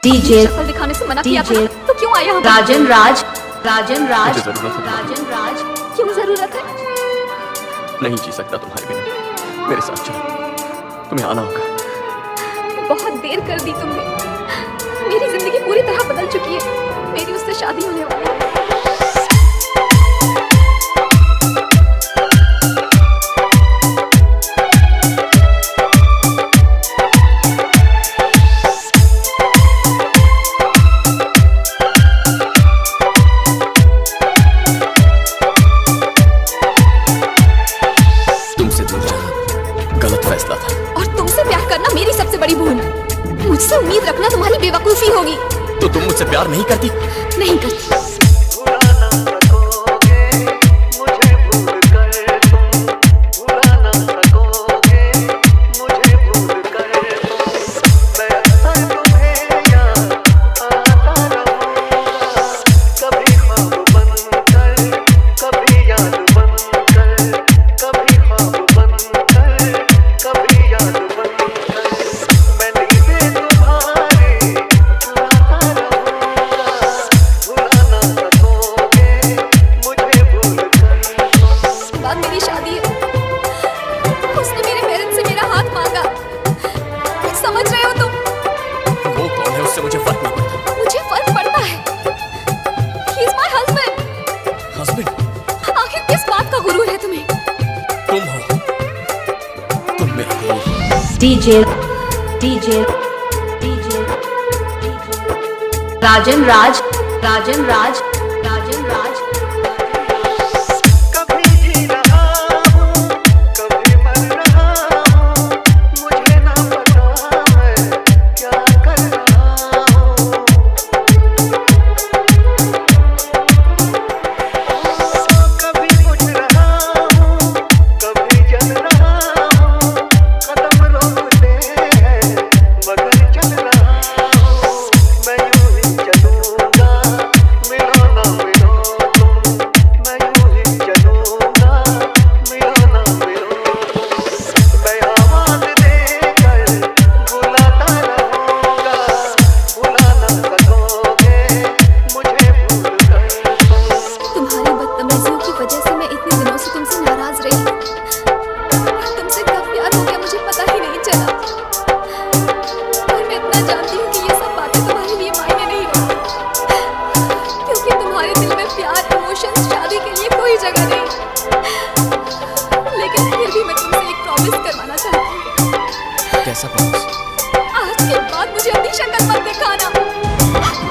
DJ शक्ल दिखाने से मना किया था तो क्यों आया हम? राजन राज राजन राज मुझे जरूरत है राजन राज क्यों जरूरत है? नहीं जी सकता तुम्हारे बिना। मेरे साथ चलो, तुम्हें आना होगा। बहुत देर कर दी तुमने। मेरी जिंदगी पूरी तरह बदल चुकी है। मेरी उससे शादी होने वाली है। तुमसे दूर जाना गलत फैसला था। और तुमसे प्यार करना मेरी सबसे बड़ी भूल। मुझसे उम्मीद रखना तुम्हारी बेवकूफी होगी। तो तुम मुझसे प्यार नहीं करती? नहीं करती। बाद मेरी शादी है। उसने मेरे पेरेंट्स से मेरा हाथ मांगा। समझ रहे हो तुम? वो कौन है उससे मुझे फर्क नहीं पड़ता। मुझे फर्क पड़ता है। He is my husband। Husband? आखिर किस बात का गुरूर है तुम्हें? तुम हो। तुम मेरा गुरु हो। DJ DJ DJ Rajan Raj Rajan Raj Rajan Raj कभी जी रहा हूँ, कभी मर रहा हूँ, मुझे ना पता मैं क्या कर रहा हूँ। कभी उठ रहा हूँ, कभी जल रहा हूँ, कदम रोकते हैं मगर चल रहा हूँ। मैं यूं ही चलूंगा, मिलो ना मिलो तुम। मैं यूं ही चलूंगा, मिलो ना मिलो तुम। मैं आवाज देकर बुलाता रहूंगा, बुला ना सकोगे मुझे भूल कर तुम। तुम्हारी बदतमीजियों की वजह से मैं इतने दिनों से तुमसे नाराज रही। तुमसे कब प्यार हो गया मुझे पता ही नहीं चला। और मैं इतना जानती हूँ कि ये सब बातें तुम्हारे लिए मायने नहीं रखती। क्योंकि तुम्हारे दिल में प्यार, इमोशंस, शादी के लिए कोई जगह नहीं। लेकिन फिर भी मैं तुमसे एक प्रॉमिस करवाना चाहती हूँ। कैसा प्रॉमिस? आज के बाद मुझे अपनी शक्ल मत दिखाना।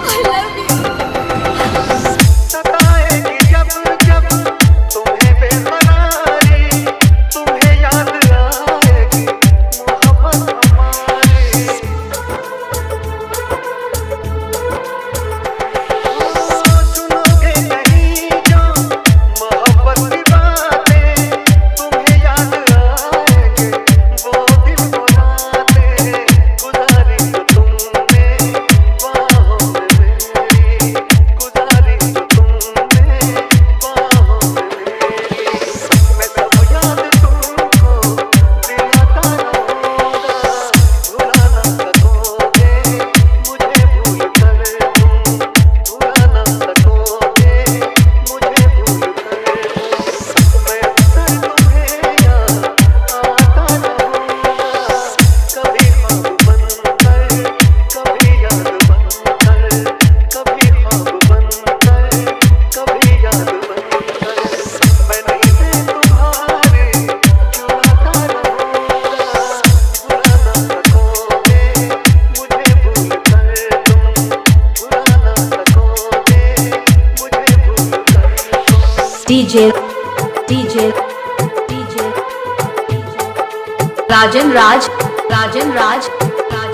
I love you। सताएगी जब जब तुम्हें बेकरारी, तुम्हें याद आएगी मोहब्बत हमारी। सुनोगे नहीं जो मोहब्बत की बातें, तुम्हें याद आएंगे वो दिन वो रातें। गुजारी जो तुमने बाहों में मेरी, गुजारी जो तुमने बाहों में मेरी। मैं सब याद तुमको दिलाता रहूंगा, भुला ना सकोगे मुझे भूल कर तुम। भुला ना सकोगे मुझे भूल कर तुम। मैं अक्सर तुम्हें याद आता रहूंगा, कभी ख्वाब बनकर, कभी याद बनकर, कभी ख्वाब बनकर, कभी याद बनकर। मैं नहीं से तुम्हारे चुराता रहूंगा, भुला ना सकोगे मुझे भूल कर तुम। भुला ना सकोगे मुझे भूल कर तुम। DJ DJ DJ Rajan Raj Rajan Raj राजन